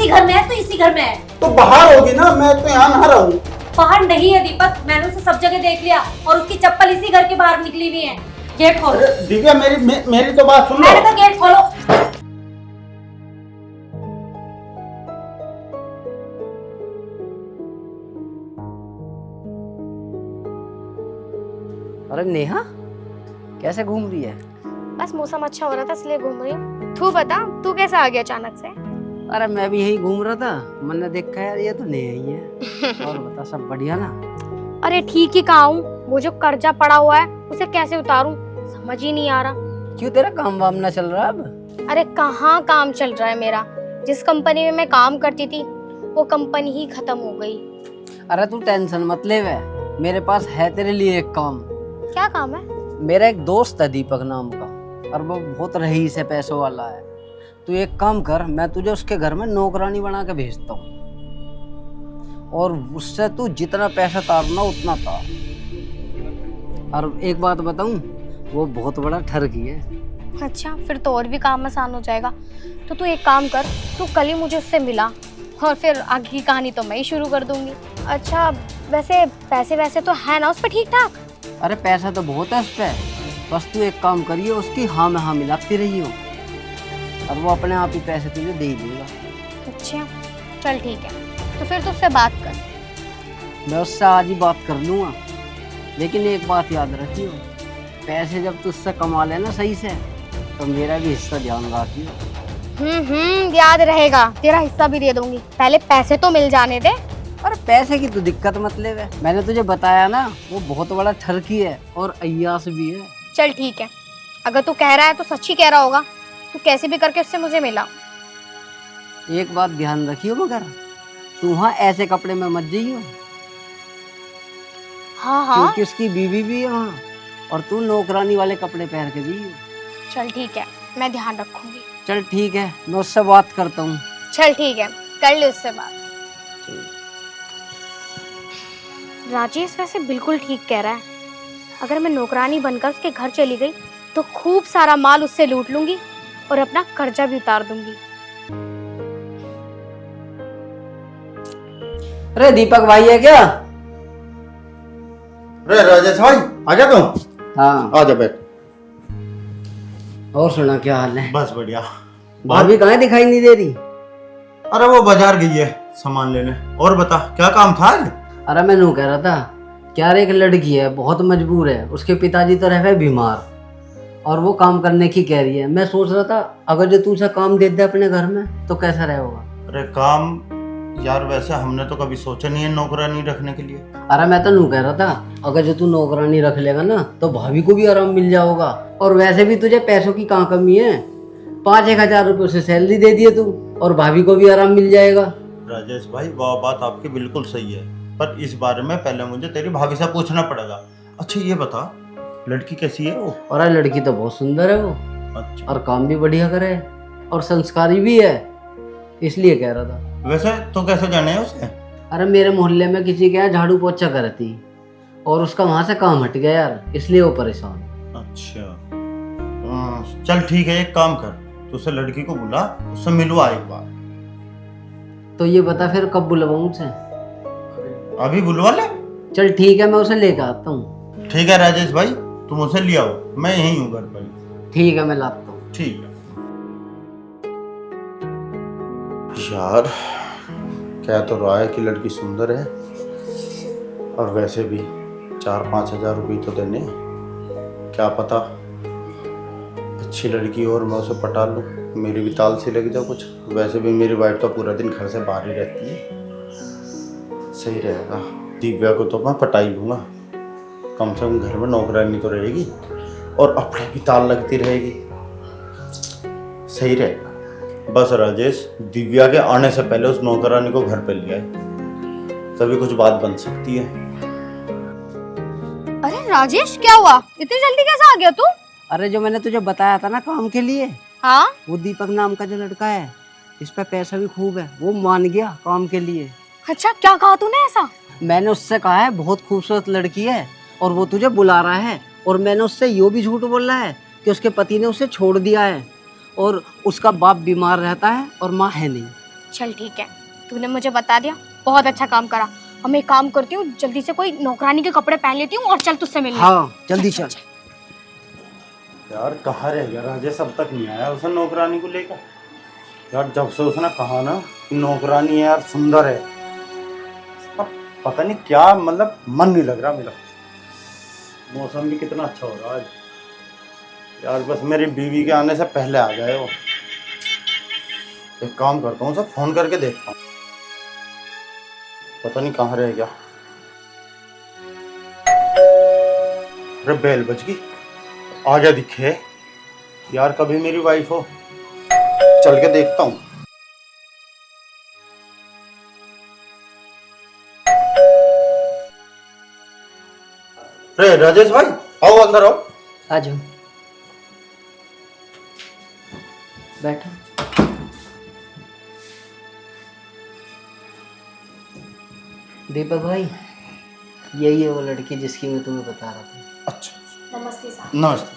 इसी घर में है तो इसी घर में है। तो बाहर होगी ना, मैं तो यहाँ ना रहूँ। बाहर नहीं है दीपक, मैंने उसे सब जगह देख लिया और उसकी चप्पल इसी घर के बाहर निकली हुई है। गेट खोलो। अरे दिव्या, मेरी तो बात सुन लो। मैंने तो गेट खोलो। अरे नेहा, कैसे घूम रही है? बस मौसम अच्छा हो रहा था इसलिए घूम रही हूँ। तू बता, तू कैसे आ गया अचानक से? अरे मैं भी यही घूम रहा था, मैंने देखा यार ये तो नेहा ही है। और बता, सब बढ़िया ना? अरे ठीक ही कहा हूँ, वो जो कर्जा पड़ा हुआ है उसे कैसे उतारूं समझ ही नहीं आ रहा। क्यों, तेरा काम वाम ना चल रहा अब? अरे कहाँ काम चल रहा है मेरा, जिस कंपनी में मैं काम करती थी वो कंपनी ही खत्म हो गई। अरे तू टेंशन मत ले, वे मेरे पास है तेरे लिए एक काम। क्या काम है? मेरा एक दोस्त है दीपक नाम का, और वो बहुत रईस है, पैसों वाला है। तू एक काम कर, मैं तुझे उसके घर में नौकरानी बना के भेजता हूँ, और उससे तू जितना पैसा तारना उतना तार। और एक बात बताऊं, वो बहुत बड़ा ठरकी है। अच्छा, फिर तो और भी काम आसान हो जाएगा। तो तू एक काम कर, तू कल ही मुझे उससे मिला और फिर आगे की कहानी तो मैं ही शुरू कर दूंगी। अच्छा वैसे पैसे वैसे तो है ना उस पर ठीक ठाक? अरे पैसा तो बहुत है उस पर, बस तू एक काम करिए, उसकी हाँ में हाँ मिलाती रही हो, और वो अपने आप ही पैसे तुझे दे ही देगा। अच्छा चल ठीक है, तो फिर तू उससे बात कर। मैं उससे आज ही बात कर लूँगा, लेकिन एक बात याद रखियो, पैसे जब तुझसे कमा लेना सही से, तो मेरा भी हिस्सा ध्यान रखियो। याद रहेगा, तेरा हिस्सा भी दे दूंगी, पहले पैसे तो मिल जाने दे। अरे पैसे की तो दिक्कत मत ले, मैंने तुझे बताया ना, वो बहुत बड़ा ठरकी है और अय्यास भी है। चल ठीक है, अगर तू कह रहा है तो सच्ची कह रहा होगा। तू कैसे भी करके उससे मुझे मिला। एक बात ध्यान रखियो, मगर तू वहाँ ऐसे कपड़े में मत जाइयो, हाँ क्योंकि उसकी बीवी भी है वहाँ, और तू नौकरानी वाले कपड़े पहन के जाइयो। चल ठीक है, मैं ध्यान रखूंगी। चल ठीक है, मैं उससे बात करता हूँ। चल ठीक है, कर ले उससे बात। राजेश वैसे बिल्कुल ठीक कह रहा है, अगर मैं नौकरानी बनकर उसके घर चली गई तो खूब सारा माल उससे लूट लूंगी और अपना कर्जा भी उतार दूंगी। अरे दीपक भाई है क्या? अरे राजेश भाई, आ जा तुम। हाँ आ जा, बैठ। और सुना, क्या हाल है? बस बढ़िया। भाभी कहाँ दिखाई नहीं दे रही? अरे वो बाजार गई है सामान लेने। और बता, क्या काम था आज? अरे मैं नू कह रहा था, क्या रे, एक लड़की है बहुत मजबूर है, उसके पिताजी तो रहे बीमार, और वो काम करने की कह रही है। मैं सोच रहा था अगर जो तू उसे काम दे दे अपने घर में तो कैसा रहेगा? अरे काम यार, वैसे हमने तो कभी सोचा नहीं है नौकरानी रखने के लिए। अरे मैं तो नू कह रहा था, अगर जो तू नौकरानी रख लेगा ना तो भाभी को भी आराम मिल जाएगा, और वैसे भी तुझे पैसों की कहाँ कमी है। 5-1 हजार रुपये उसे सैलरी दे दिए तू, और भाभी को भी आराम मिल जाएगा। राजेश भाई, वह बात आपकी बिल्कुल सही है, पर इस बारे में पहले मुझे तेरी भाभी से पूछना पड़ेगा। अच्छा ये बता, लड़की कैसी है वो? और लड़की तो बहुत सुंदर है वो, अच्छा, और काम भी बढ़िया करे, और संस्कारी भी है, इसलिए कह रहा था। वैसे तो कैसे जाने है उसे? अरे मेरे मोहल्ले में किसी के यहाँ झाड़ू पोछा कर थी, और उसका वहां से काम हट गया यार, इसलिए वो परेशान। अच्छा चल ठीक है, एक काम कर, तू उसे लड़की को बुला, उससे मिलवा एक बार। तो ये बता फिर कब बुलवाऊं उसे? अभी बुलवा ले। चल ठीक है, मैं उसे लेकर आता हूँ। ठीक है राजेश भाई, तुम उसे ले आओ, मैं यहीं हूँ घर पर। ठीक है, मैं लाता हूँ। ठीक है यार, कह तो रहा है कि लड़की सुंदर है, और वैसे भी 4-5 हजार रुपये तो देने, क्या पता अच्छी लड़की और मैं उसे पटा लूँ, मेरी भी ताल सी लग जाए कुछ। वैसे भी मेरी वाइफ तो पूरा दिन घर से बाहर ही रहती है, सही रहेगा। दिव्या को तो मैं पटा ही लूँगा, कम से कम घर में नौकरानी तो रहेगी और अपने भी ताल लगती रहेगी, सही रहेगा। बस राजेश, दिव्या के आने से पहले उस नौकरानी को घर पे ले आए, तभी कुछ बात बन सकती है। अरे राजेश, क्या हुआ, इतनी जल्दी कैसे आ गया तू? अरे जो मैंने तुझे बताया था ना काम के लिए, हाँ वो दीपक नाम का जो लड़का है, इस पे पैसा भी खूब है, वो मान गया काम के लिए। अच्छा, क्या कहा तूने ऐसा? मैंने उससे कहा है बहुत खूबसूरत लड़की है और वो तुझे बुला रहा है, और मैंने उससे यो भी झूठ बोला है कि उसके पति ने उसे छोड़ दिया है और उसका बाप बीमार रहता है और माँ है नहीं। चल ठीक है, तूने मुझे बता दिया, बहुत अच्छा काम करा। अब मैं एक काम करती हूँ, जल्दी से कोई नौकरानी के कपड़े पहन लेती हूँ और चल तुझसे मिलने। हाँ जल्दी चल। यार कहाँ रह गया राजेश, अब तक नहीं आया उसे नौकरानी को लेकर। यार जब से उसने कहा ना कि नौकरानी है यार सुंदर है, अब पता नहीं क्या मतलब मन नहीं लग रहा मेरा। मौसम भी कितना अच्छा हो रहा है आज। यार बस मेरी बीवी के आने से पहले आ जाए वो। एक काम करता हूँ, उसे फोन करके देखता हूँ, पता नहीं कहाँ रह गया। अरे बेल बज गई, आ गया दिखे। यार कभी मेरी वाइफ हो, चल के देखता हूँ। अरे राजेश भाई, आओ अंदर आओ। आ जाओ, बैठो। दीपक भाई, यही है वो लड़की जिसकी मैं तुम्हें बता रहा था। अच्छा नमस्ते साहब। नमस्ते।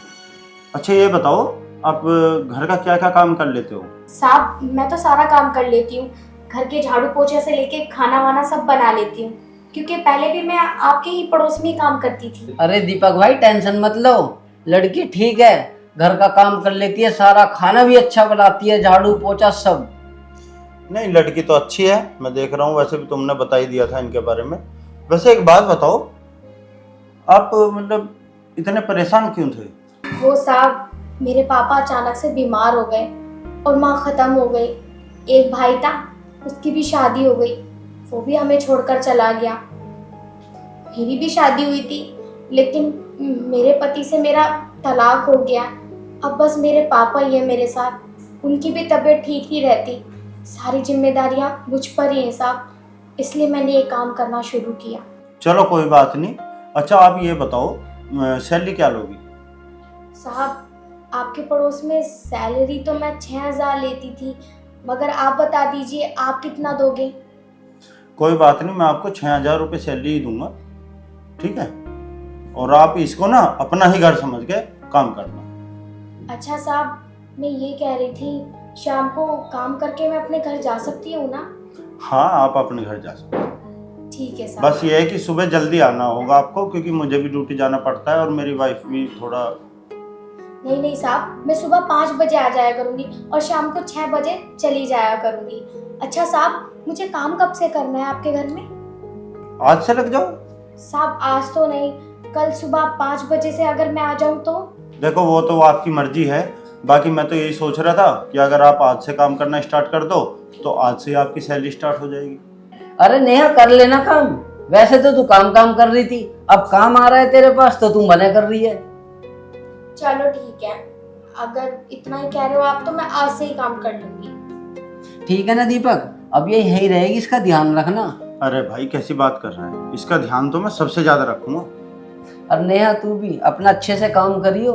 अच्छा ये बताओ, आप घर का क्या क्या काम कर लेते हो? साहब मैं तो सारा काम कर लेती हूँ, घर के झाड़ू पोछे से लेके खाना वाना सब बना लेती हूँ, क्योंकि पहले भी मैं आपके ही पड़ोस में ही काम करती थी। अरे दीपक भाई टेंशन मत लो, लड़की ठीक है, घर का काम कर लेती है, सारा खाना भी अच्छा बनाती है, झाड़ू पोछा सब। नहीं लड़की तो अच्छी है, मैं देख रहा हूँ, वैसे भी तुमने बता ही दिया था इनके बारे में। वैसे एक बात बताओ, आप मतलब इतने परेशान क्यों थे? वो साहब मेरे पापा अचानक से बीमार हो गए और माँ खत्म हो गई। एक भाई था, उसकी भी शादी हो गई, वो भी हमें छोड़कर चला गया। मेरी भी शादी हुई थी, लेकिन मेरे पति से मेरा तलाक हो गया। अब बस मेरे पापा ही है मेरे साथ, उनकी भी तबीयत ठीक नहीं रहती, सारी जिम्मेदारियां मुझ पर ही हैं साहब, इसलिए मैंने ये काम करना शुरू किया। चलो कोई बात नहीं। अच्छा आप ये बताओ, सैलरी क्या लोगी? साहब आपके पड़ोस में सैलरी तो मैं 6,000 लेती थी, मगर आप बता दीजिए आप कितना दोगे? कोई बात नहीं, मैं आपको 6,000 रुपये सैलरी ही दूंगा, ठीक है? और आप इसको ना अपना ही घर समझ के काम करना। अच्छा साहब, मैं ये कह रही थी, शाम को काम करके मैं अपने घर जा सकती हूँ ना? हाँ आप अपने घर जा सकते हो। ठीक है साहब। बस ये है कि सुबह जल्दी आना होगा आपको, क्योंकि मुझे भी ड्यूटी जाना पड़ता है और मेरी वाइफ भी थोड़ा। नहीं नहीं साहब, मैं सुबह 5 बजे आ जाया करूँगी और शाम को 6 बजे चली जाया करूँगी। अच्छा साहब, मुझे काम कब से करना है आपके घर में? आज से लग जाओ। साहब आज तो नहीं, कल सुबह 5 बजे से अगर मैं आ जाऊँ तो? देखो वो तो आपकी मर्जी है, बाकी मैं तो यही सोच रहा था कि अगर आप आज से काम करना स्टार्ट कर दो तो आज से आपकी सैलरी स्टार्ट हो जाएगी। अरे नेहा कर लेना काम, वैसे तो तू काम कर रही थी, अब काम आ रहा है तेरे पास तो तू मना कर रही है। चलो ठीक है, अगर इतना ही कह रहे हो आप तो मैं आज से ही काम कर लूंगी। ठीक है ना दीपक, अब ये यही रहेगी, इसका ध्यान रखना। अरे भाई कैसी बात कर रहे हैं, इसका ध्यान तो मैं सबसे ज्यादा रखूंगा। और नेहा तू भी अपना अच्छे से काम करियो,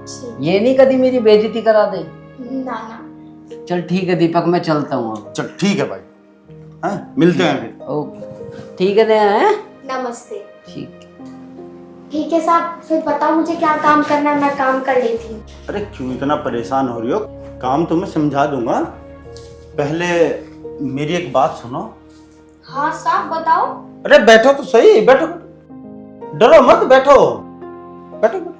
ठीक। ये नहीं कभी मेरी बेइज्जती करा दे। ना ना। चल ठीक है दीपक, मैं चलता हूँ अब। चल ठीक है भाई, हैं मिलते हैं फिर। ओके ठीक है नेहा, है नमस्ते। ठीक। ठीक है साहब, फिर बताओ मुझे क्या काम करना है, मैं काम कर लेती हूँ। अरे क्यों इतना परेशान हो रही हो, काम तो मैं समझा दूंगा, पहले मेरी एक बात सुनो। हाँ साहब बताओ। अरे बैठो तो सही, बैठो, डरो मत, बैठो बैठो बैठो।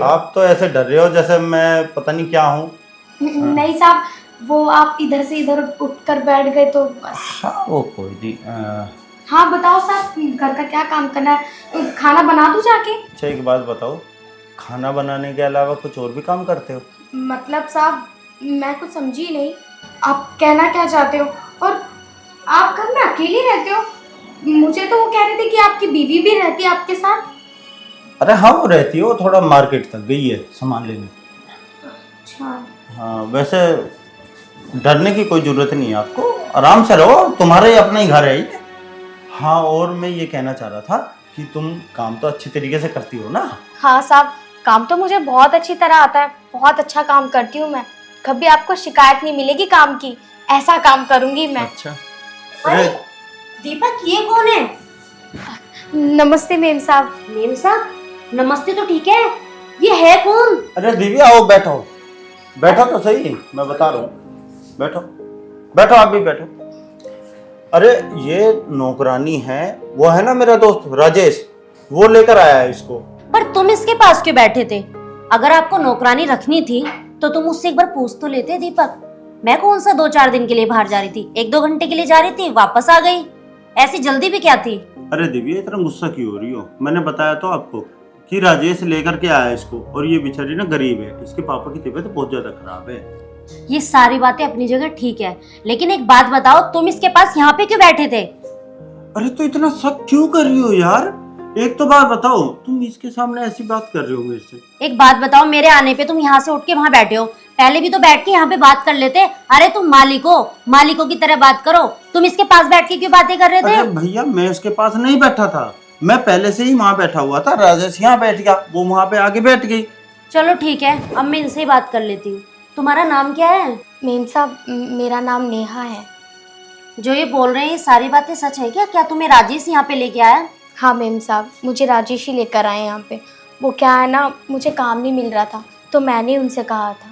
आप तो ऐसे डर रहे हो जैसे मैं पता नहीं क्या हूँ। नहीं साहब, वो आप इधर से इधर उठकर बैठ गए तो बस। हाँ वो कोई नहीं। हाँ बताओ साहब, घर का क्या काम करना है, खाना बना दूँ जाके? अच्छा एक बात बताओ, खाना बनाने के अलावा कुछ और भी काम करते हो? मतलब साहब मैं कुछ समझी नहीं, आप कहना क्या चाहते हो? और आप घर में अकेले रहते हो? मुझे तो वो कह रहे थे कि आपकी बीवी भी रहती है आपके साथ। अरे हाँ वो रहती है, वो थोड़ा मार्केट तक गई है सामान लेने। अच्छा। हाँ वैसे डरने की कोई जरूरत नहीं है आपको, आराम से रहो, तुम्हारा ही अपना ही घर है ये। हाँ और मैं ये कहना चाह रहा था कि तुम काम तो अच्छी तरीके से करती हो ना? हाँ साहब, काम तो मुझे बहुत अच्छी तरह आता है, बहुत अच्छा काम करती हूँ मैं, कभी आपको शिकायत नहीं मिलेगी काम की, ऐसा काम करूंगी मैं। अच्छा। अरे दीपक ये कौन है? नमस्ते मेम साहब। मेम साहब नमस्ते तो ठीक है, ये है कौन? अरे दीदी आओ बैठो, बैठो तो सही, मैं बता रहा हूँ। बैठो बैठो, आप भी बैठो। अरे ये नौकरानी है, वो है ना मेरा दोस्त राजेश, वो लेकर आया है इसको। पर तुम इसके पास क्यों बैठे थे? अगर आपको नौकरानी रखनी थी तो तुम मुझसे एक बार पूछ तो लेते दीपक। मैं कौन सा 2-4 दिन के लिए बाहर जा रही थी, 1-2 घंटे के लिए जा रही थी, वापस आ गई। ऐसी जल्दी भी क्या थी? अरे दिव्या इतना गुस्सा क्यों हो रही हो? मैंने बताया तो आपको कि राजेश लेकर के आया है इसको, और ये बेचारी ना गरीब है, इसके पापा की तबीयत बहुत ज्यादा खराब है। ये सारी बातें अपनी जगह ठीक है, लेकिन एक बात बताओ, तुम इसके पास यहाँ पे क्यों बैठे थे? अरे तो इतना शक क्यों कर रही हो यार? एक तो बात बताओ, तुम इसके सामने ऐसी बात कर रहे हो मेरे से? एक बात बताओ, मेरे आने पे तुम यहाँ से उठ के वहाँ बैठे हो, पहले भी तो बैठ के यहाँ पे बात कर लेते। अरे तुम मालिकों की तरह बात करो, तुम इसके पास बैठ के क्यों बातें कर रहे थे? अरे भैया मैं इसके पास नहीं बैठा था, मैं पहले से ही वहाँ बैठा हुआ था, राजेश यहाँ बैठ गया, वो वहाँ पे आके बैठ गई। चलो ठीक है, अब मैं इनसे ही बात कर लेती हूँ। तुम्हारा नाम क्या है? मेम साहब, मेरा नाम नेहा है। जो ये बोल रहे हैं ये सारी बातें सच है क्या? क्या तुम्हें राजेश यहाँ पे लेके आया? हाँ मेम साहब, मुझे राजेश ही लेकर आए यहाँ पे। वो क्या है ना, मुझे काम नहीं मिल रहा था तो मैंने उनसे कहा था।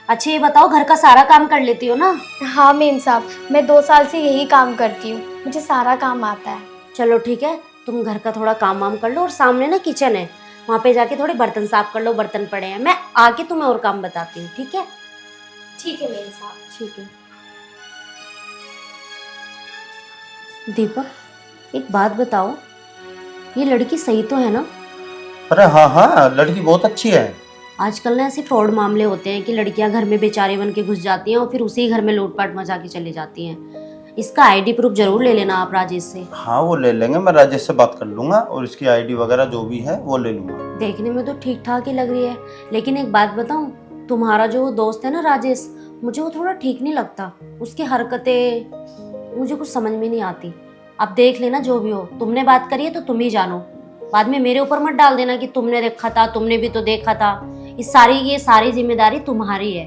अच्छा ये बताओ, घर का सारा काम कर लेती हो ना? हाँ मेम साहब, मैं 2 साल से यही काम करती हूँ, मुझे सारा काम आता है। चलो ठीक है, तुम घर का थोड़ा काम वाम कर लो, और सामने ना किचन है, वहाँ पे जाके थोड़े बर्तन साफ कर लो, बर्तन पड़े हैं। मैं आके तुम्हें और काम बताती हूँ, ठीक है? ठीक है मेम साहब। ठीक है। दीपक, एक बात बताओ, ये लड़की सही तो है ना? अरे हाँ हाँ, लड़की बहुत अच्छी है। आजकल ना ऐसे फ्रॉड मामले होते हैं कि लड़कियां घर में बेचारे बन के घुस जाती हैं और फिर उसी घर में लूटपाट मचा के चली जाती हैं। इसका आईडी प्रूफ जरूर ले लेना आप राजेश से। हाँ वो ले लेंगे, मैं राजेश से बात कर लूंगा और इसकी आईडी वगैरह जो भी है वो ले लूंगा। देखने में तो ठीक ठाक ही लग रही है, लेकिन एक बात बताऊं, तुम्हारा जो दोस्त है ना राजेश, मुझे वो थोड़ा ठीक नहीं लगता। उसकी हरकतें मुझे कुछ समझ में नहीं आती। अब देख लेना, जो भी हो, तुमने बात करी है तो तुम ही जानो। बाद में मेरे ऊपर मत डाल देना कि तुमने देखा था, तुमने भी तो देखा था। ये सारी जिम्मेदारी तुम्हारी है,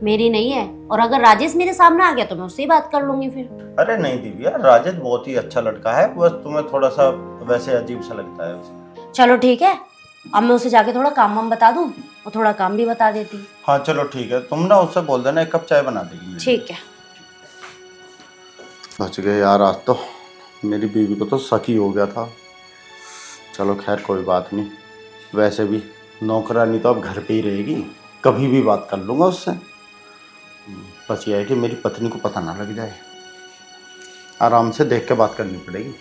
मेरी नहीं है। और अगर राजेश मेरे सामने आ गया तो मैं उससे ही बात कर लूंगी फिर। अरे नहीं दिव्या, राजेश बहुत ही अच्छा लड़का है, बस तुम्हें थोड़ा सा वैसे अजीब सा लगता है उसे। चलो ठीक है, अब मैं उसे जाके थोड़ा काम वाम बता दूं और थोड़ा काम भी बता देती। हाँ चलो ठीक है, तुम ना उससे बोल देना 1 कप चाय बना देगी। ठीक है। बच गए यार, आज तो मेरी बीवी को तो शक ही हो गया था। चलो खैर कोई बात नहीं, वैसे भी नौकरानी तो अब घर पे ही रहेगी, कभी भी बात कर लूँगा उससे। बस ये है कि मेरी पत्नी को पता ना लग जाए, आराम से देख के बात करनी पड़ेगी।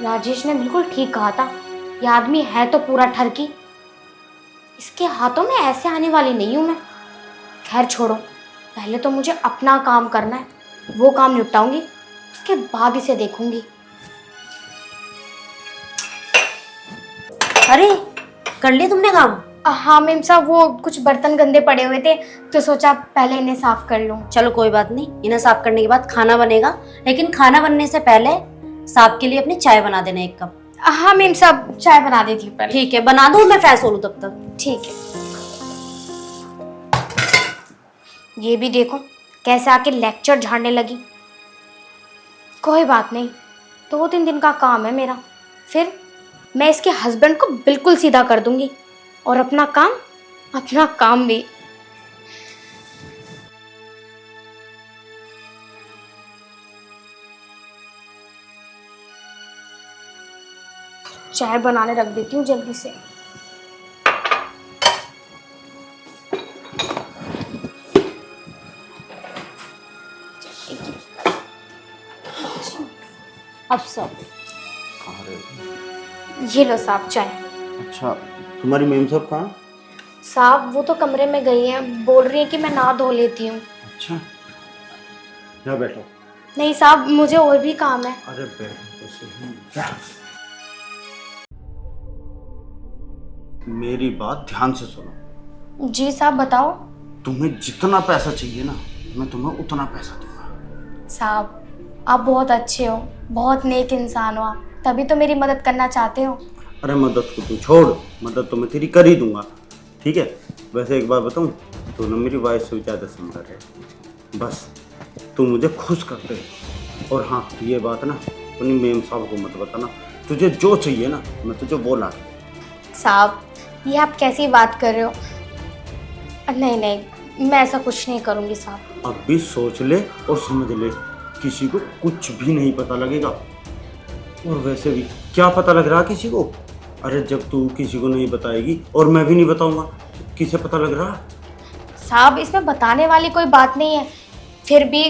राजेश ने बिल्कुल ठीक कहा था, ये आदमी है तो पूरा ठरकी। इसके हाथों में ऐसे आने वाली नहीं हूँ मैं। खैर छोड़ो, पहले तो मुझे अपना काम करना है, वो काम निपटाऊंगी, उसके बाद इसे देखूंगी। अरे कर लिया तुमने काम? हाँ मेम साहब, वो कुछ बर्तन गंदे पड़े हुए थे तो सोचा पहले इन्हें साफ कर लूँ। चलो कोई बात नहीं, इन्हें साफ करने के बाद खाना बनेगा, लेकिन खाना बनने से पहले साहब के लिए अपनी चाय बना देना 1 कप। हाँ मेम साहब, चाय बना देती हूँ पहले। ठीक है, बना दो, मैं फ्रेश हो लूँ तब तक। ठीक है। ये भी देखो कैसे आके लेक्चर झाड़ने लगी। कोई बात नहीं, 2-3 दिन का काम है मेरा, फिर मैं इसके हस्बैंड को बिल्कुल सीधा कर दूंगी और अपना काम भी। चाय बनाने रख देती हूँ जल्दी से। अब सब ये लो साहब चाय। अच्छा, तुम्हारी मेम साहब कहाँ? साहब वो तो कमरे में गई हैं, बोल रही हैं कि मैं नहा धो लेती हूँ। अच्छा, यहाँ बैठो। नहीं साहब, मुझे और भी काम है। अरे बैठो तो सही। क्या? मेरी बात ध्यान से सुनो। जी साहब बताओ। तुम्हें जितना पैसा चाहिए ना, मैं तुम्हें उतना पैसा दूंगा। साहब आप बहुत अच्छे हो, बहुत नेक इंसान हो आप, तभी तो मेरी मदद करना चाहते हो। अरे मदद को तू छोड़, मदद तो मैं तेरी कर ही दूंगा, ठीक है। वैसे एक बात बताऊं, तू ना मेरी वाइफ से भी ज़्यादा सुंदर है, बस तू मुझे खुश कर दे। और हाँ ये बात ना अपनी मेम साहब को मत बताना। तुझे जो चाहिए ना मैं तुझे वो ला दूँ। साहब ये आप कैसी बात कर रहे हो? नहीं नहीं, मैं ऐसा कुछ नहीं करूँगी साहब। अब भी सोच ले और समझ ले, किसी को कुछ भी नहीं पता लगेगा। और वैसे भी क्या पता लग रहा किसी को? अरे जब तू किसी को नहीं बताएगी और मैं भी नहीं बताऊंगा, किसे पता लग रहा? साहब इसमें बताने वाली कोई बात नहीं है, फिर भी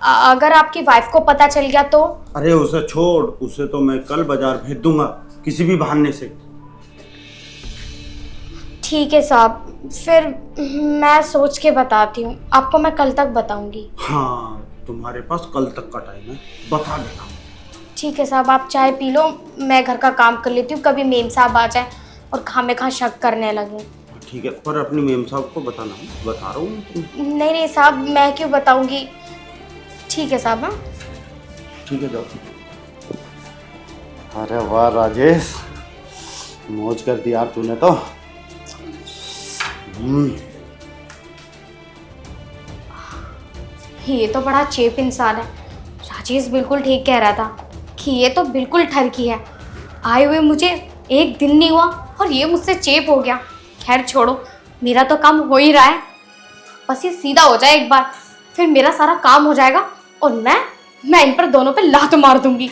अगर आपकी वाइफ को पता चल गया तो? अरे उसे छोड़, उसे तो मैं कल बाजार भेज दूंगा किसी भी बहाने से। ठीक है साहब, फिर मैं सोच के बताती हूँ आपको, मैं कल तक बताऊंगी। हाँ तुम्हारे पास कल तक का टाइम है, बता देना। ठीक है साहब, आप चाय पी लो, मैं घर का काम कर लेती हूँ, कभी मेम साहब आ जाए और खामे खा शक करने लगे। ठीक है, पर अपनी मेम साहब को बताना है, बता रहा हूँ। नहीं नहीं साहब, मैं क्यों बताऊंगी। ठीक है साहब। हाँ ठीक है जाओ। अरे वाह राजेश, मौज कर दी यार तूने तो। ये तो बड़ा चेप इंसान है। राजेश बिल्कुल ठीक कह रहा था कि ये तो बिल्कुल ठरकी है। आए हुए मुझे एक दिन नहीं हुआ और ये मुझसे चेप हो गया। खैर छोड़ो, मेरा तो काम हो ही रहा है, बस ये सीधा हो जाए एक बार, फिर मेरा सारा काम हो जाएगा और मैं इन पर दोनों पे लात मार दूंगी।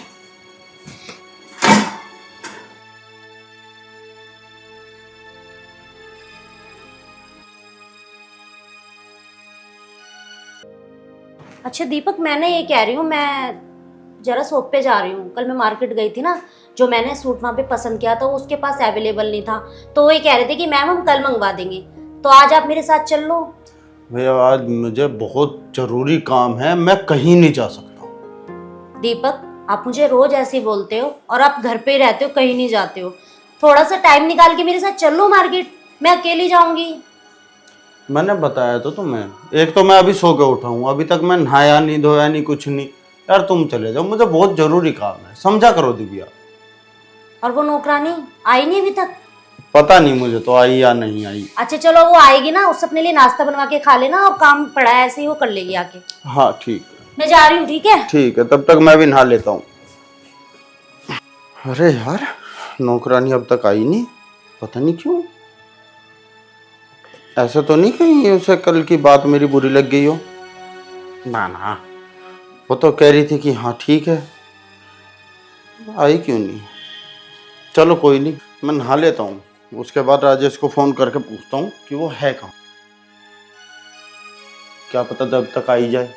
अच्छा दीपक, मैं ना ये कह रही हूँ, मैं जरा शॉप पे जा रही हूँ। कल मैं मार्केट गई थी ना, जो मैंने सूट वहाँ पे पसंद किया था वो उसके पास अवेलेबल नहीं था, तो वो ये कह रहे थे कि मैम हम कल मंगवा देंगे, तो आज आप मेरे साथ चल लो। भैया आज मुझे बहुत जरूरी काम है, मैं कहीं नहीं जा सकता। दीपक, आप मुझे रोज ऐसे ही बोलते हो और आप घर पे ही रहते हो, कहीं नहीं जाते हो। थोड़ा सा टाइम निकाल के मेरे साथ चल लो मार्केट, मैं अकेली जाऊंगी। मैंने बताया तो तुम्हें, एक तो मैं अभी सो के उठा हूँ, अभी तक मैं नहाया नहीं धोया नहीं कुछ नहीं। यार तुम चले जाओ, मुझे बहुत जरूरी काम है, समझा करो दिव्या। और वो नौकरानी आई नहीं अभी तक? पता नहीं मुझे तो आई या नहीं आई। अच्छा चलो, वो आएगी ना, उससे अपने लिए नाश्ता बनवा के खा लेना, और काम पड़ा है ऐसे ही वो कर लेगी आके। हाँ ठीक है। मैं जा रही हूँ। ठीक है ठीक है, तब तक मैं भी नहा लेता हूँ। अरे यार नौकरानी अब तक आई नहीं, पता नहीं क्यों। ऐसा तो नहीं कहीं उसे कल की बात मेरी बुरी लग गई हो? ना ना, वो तो कह रही थी कि हाँ ठीक है, आई क्यों नहीं। चलो कोई नहीं, मैं नहा लेता हूँ, उसके बाद राजेश को फोन करके पूछता हूँ कि वो है कहाँ। क्या पता जब तक आई जाए।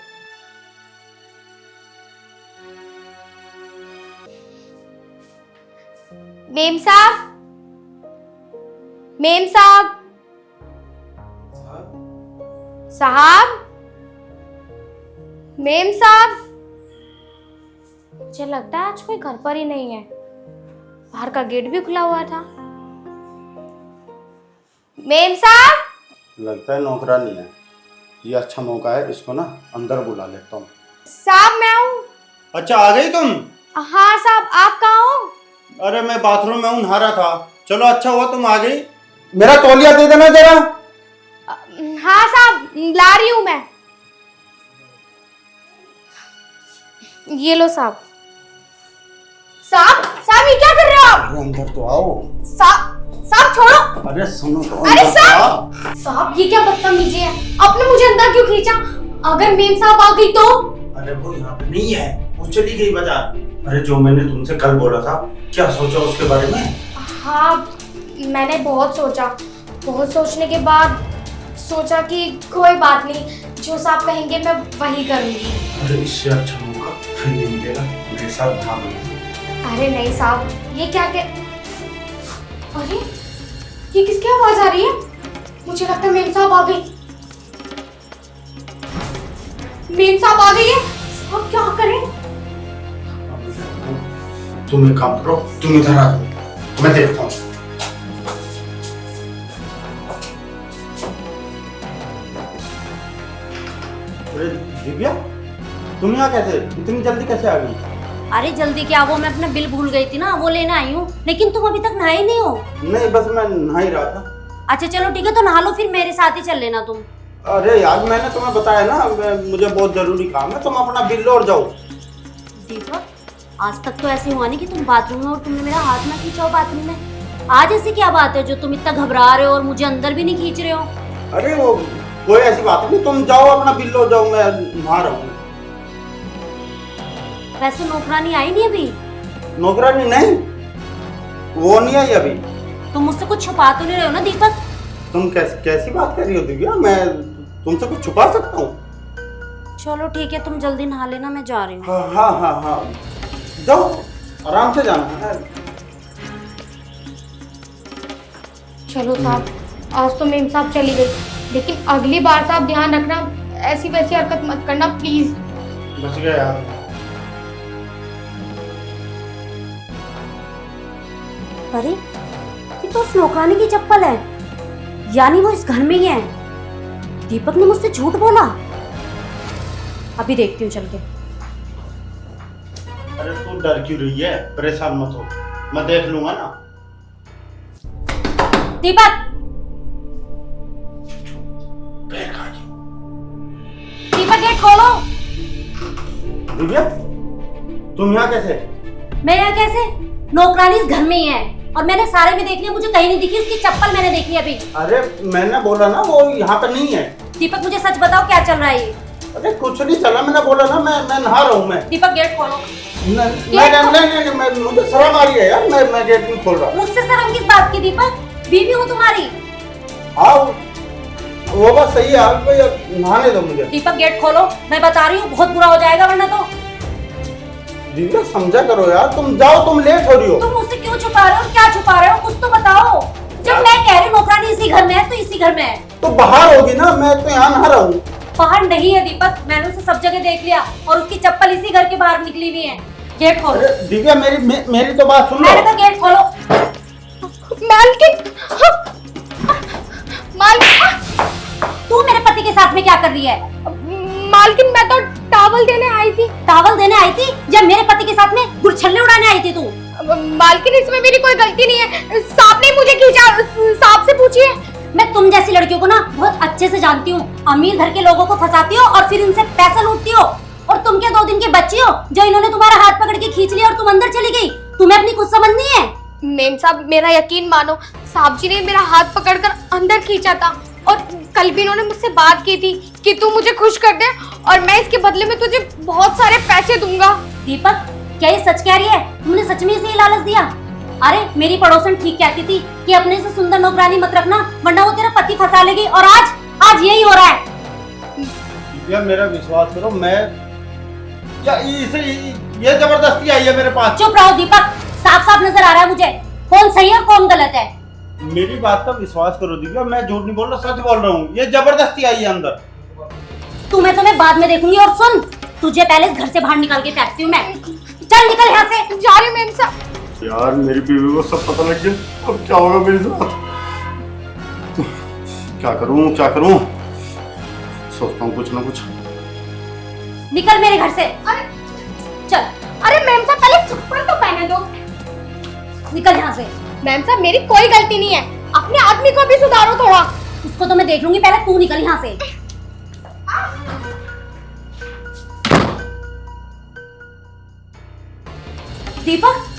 मेम साहब, मेम साहब, साहब, मेम साहब। मुझे लगता है आज कोई घर पर ही नहीं है, बाहर का गेट भी खुला हुआ था। मेम साहब। लगता है नौकरानी है, ये अच्छा मौका है, इसको ना अंदर बुला लेता हूँ। साहब मैं हूँ। अच्छा आ गई तुम? हाँ साहब, आप कहाँ हो? अरे मैं बाथरूम में हूँ, नहा रहा था। चलो अच्छा हुआ तुम आ गई, मेरा तौलिया दे देना जरा। हाँ साहब, ला रही हूँ मैं। ये लो साहब। साहब, साहब ये क्या कर रहे हो आप? अरे अंदर तो आओ। साहब, साहब छोड़ो। अरे सुनो तो, अरे अंदर तो आओ। साहब, साहब ये क्या बदतमीजी है, आपने मुझे अंदर क्यों खींचा? अगर मेम साहब आ गई तो? अरे वो यहाँ पे नहीं है, वो चली गई बाजार। अरे जो मैंने तुमसे कल बोला था, क्या सोचा उसके बारे में? हाँ मैंने बहुत सोचा, बहुत सोचने के बाद सोचा कि कोई बात नहीं, जो साहब कहेंगे मैं वही करूँगी। अरे इससे अच्छा मौका फिर नहीं मिलेगा, मेरे साथ भाग लो। अरे नहीं साहब, ये क्या के... अरे ये किसकी आवाज आ रही है? मुझे लगता है मेम साहब आ गई। मेम साहब आ गई है, अब क्या करें? तुम एक काम करो, तुम इधर आ जाओ, मैं देखता हूँ। अरे दिव्या, तुम यहाँ कैसे, इतनी जल्दी कैसे आ गई? अरे जल्दी क्या, वो मैं अपना बिल भूल गई थी ना, वो लेने आई हूँ, लेकिन तुम अभी तक नहाए नहीं हो। नहीं बस मैं नहा ही रहा था। अच्छा चलो ठीक है, तो नहा लो, फिर मेरे साथ ही चल लेना तुम। अरे यार मैंने तुम्हें बताया ना, मुझे बहुत जरूरी काम है, तुम अपना बिल लो और जाओ। दीपक, आज तक तो ऐसे हुआ नहीं कि तुम बाथरूम में और तुमने मेरा हाथ ना खींचा हो बाथरूम में। आज ऐसी क्या बात है जो तुम इतना घबरा रहे हो और मुझे अंदर भी नहीं खींच रहे हो? अरे वो कोई ऐसी बात नहीं, तुम जाओ अपना बिल्लो जाओ, मैं नहा रहा हूँ। वैसे नौकरानी आई नहीं अभी? नौकरानी नहीं, वो नहीं आई अभी। तुम मुझसे कुछ छुपा तो नहीं रहे हो ना दीपक? तुम कैसी बात कर रही हो दिव्या? मैं तुमसे कुछ छुपा सकता हूँ? चलो ठीक है, तुम जल्दी नहा लेना, मैं जा रही हूँ। हाँ हाँ हाँ हाँ, जाओ आराम से जाना है। चलो साहब, आज तो मेम साहब चली गई, लेकिन अगली बार साहब ध्यान रखना, ऐसी वैसी हरकत मत करना प्लीज। बच गया यार। अरे ये तो उस नौकरानी की चप्पल है, यानी वो इस घर में ही है। दीपक ने मुझसे झूठ बोला। अभी देखती हूँ चल के। अरे तू डर क्यों रही है? परेशान मत हो, मैं देख लूंगा ना। दीपक, दीपक गेट खोलो। दिव्या तुम यहाँ कैसे? मैं यहाँ कैसे? नौकरानी इस घर में ही है और मैंने सारे में देख लिया, मुझे कहीं नहीं दिखी। उसकी चप्पल मैंने देखी अभी। अरे मैंने बोला ना वो यहाँ पे नहीं है। दीपक मुझे सच बताओ, क्या चल रहा है ये? अरे कुछ नहीं चला, मैंने बोला ना मैं नहा रहा हूँ। मैं दीपक गेट खोलो। नहीं, मुझे शर्म आ रही है यार, मैं गेट नहीं खोल रहा। मुझसे शर्म किस बात की दीपक? बीवी हूँ तुम्हारी। हाँ वो बात सही है, आप नहाने दो मुझे। दीपक गेट खोलो, मैं बता रही हूँ, बहुत बुरा हो जाएगा वरना तो। दिव्या समझा करो यार, तुम जाओ, तुम लेट हो रही हो। तुम मुझसे क्यों छुपा रहे हो? क्या छुपा रहे हो? कुछ तो बताओ। जब मैं कह रही हूँ नौकरानी इसी घर में है तो इसी घर में है। तो बाहर होगी ना, मैं तो यहाँ नहा रहा हूँ। बाहर नहीं है दीपक, मैंने उसे सब जगह देख लिया और उसकी चप्पल इसी घर के बाहर निकली हुई है। गेट खोलो। अरे दिव्या मेरी तो बात सुन लो। मैंने कहा गेट खोलो। मालकिन, मालकिन, तू मेरे पति के साथ में क्या कर रही है? मालकिन मैं तो टावल देने आई थी। टावल देने आई थी या मेरे पति के साथ में गुरछल्ले उड़ाने आई थी तू? मालकिन इसमें मेरी कोई गलती नहीं है, सांप ने मुझे खींचा, सांप से पूछिए। मैं तुम जैसी लड़कियों को ना बहुत अच्छे से जानती हूँ। अमीर घर के लोगों को फंसाती हो और फिर उनसे पैसा लूटती हो। और तुम क्या 2 दिन की बच्ची हो जो इन्होंने तुम्हारा हाथ पकड़ के खींच लिया और तुम अंदर चली गई? तुम्हें अपनी कुछ समझ नहीं है? मेम साहब मेरा यकीन मानो, साहब जी ने मेरा हाथ पकड़कर अंदर खींचा था और कल भी इन्होंने मुझसे बात की थी कि तू मुझे खुश कर दे और मैं इसके बदले में तुझे बहुत सारे पैसे दूंगा। दीपक क्या ये सच कह रही है? तुमने सच में इसे ये लालच दिया? अरे मेरी पड़ोसन ठीक कहती थी कि अपने से सुंदर नौकरानी मत रखना वरना वो तेरा पति फंसा लेगी, और आज यही हो रहा है। दिव्या मेरा विश्वास करो, मैं या ये जबरदस्ती आई है मेरे पास। चुप रहो दीपक, साफ साफ नजर आ रहा है मुझे कौन सही है और कौन गलत है। मेरी बात का विश्वास करो दिव्या, मैं झूठ नहीं बोल रहा, सच बोल रहा हूँ। ये जबरदस्ती आई है अंदर। तुम्हें बाद में देखूंगी। और सुन, तुझे पहले इस घर से बाहर निकाल के फेंकती हूँ मैं। चल निकल यहाँ से। जा रही हूँ मेम साहब। यार मेरी बीवी को सब पता लग गया, अब क्या होगा मेरे साथ? क्या करूं? सोचता हूँ कुछ ना कुछ। निकल मेरे घर से। अरे चल। अरे मेम साहब पहले चप्पल तो पहने दो। निकल यहाँ से। मैम साहब मेरी कोई गलती नहीं है, अपने आदमी को भी सुधारो थोड़ा। उसको तो मैं देख लूंगी, पहले तू निकल यहाँ से। दीपक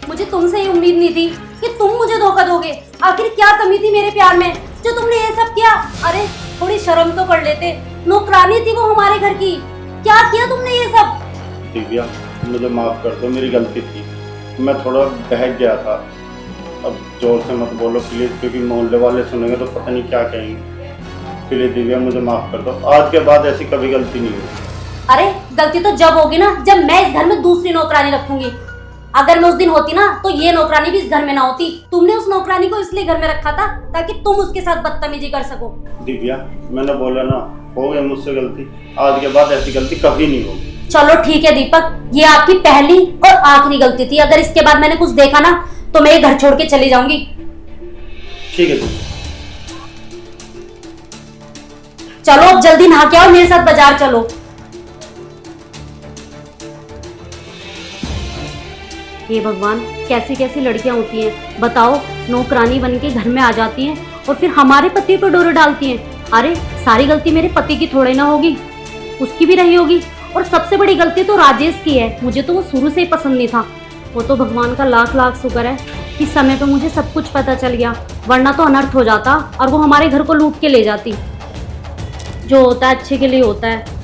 मुझे तुमसे ही उम्मीद नहीं थी कि तुम मुझे धोखा दोगे। आखिर क्या कमी थी मेरे प्यार में जो तुमने ये सब किया? अरे थोड़ी शर्म तो कर लेते, नौकरानी थी वो हमारे घर की, क्या किया तुमने ये सब? दिव्या मुझे माफ कर दो, मेरी गलती थी, मैं थोड़ा बहक गया था। अब जोर से मत बोलो प्लीज, क्योंकि मोहल्ले वाले सुनेंगे तो पता नहीं क्या कहेंगे। प्लीज दिव्या मुझे माफ कर दो, आज के बाद ऐसी कभी गलती नहीं होगी। अरे गलती तो जब होगी ना जब मैं इस घर में दूसरी नौकरानी रखूंगी। अगर मैं उस दिन होती ना तो ये नौकरानी भी इस घर में ना होती। तुमने उस नौकरानी को इसलिए घर में रखा था ताकि तुम उसके साथ बदतमीजी कर सको। दिव्या मैंने बोला ना, हो गई मुझसे गलती, आज के बाद ऐसी गलती कभी नहीं होगी। चलो ठीक है दीपक, ये आपकी पहली और आखिरी गलती थी। अगर इसके बाद मैंने कुछ देखा ना तो मैं ये घर छोड़ के चली जाऊंगी। ठीक है दिव्या। चलो अब जल्दी नहा के आओ, मेरे साथ बाजार चलो। हे भगवान, कैसी कैसी लड़कियां होती हैं बताओ, नौकरानी बन के घर में आ जाती हैं और फिर हमारे पति पर डोरे डालती हैं। अरे सारी गलती मेरे पति की थोड़े ना होगी, उसकी भी रही होगी। और सबसे बड़ी गलती तो राजेश की है, मुझे तो वो शुरू से ही पसंद नहीं था। वो तो भगवान का लाख लाख शुक्र है कि समय पे मुझे सब कुछ पता चल गया, वरना तो अनर्थ हो जाता और वो हमारे घर को लूट के ले जाती। जो होता है अच्छे के लिए होता है।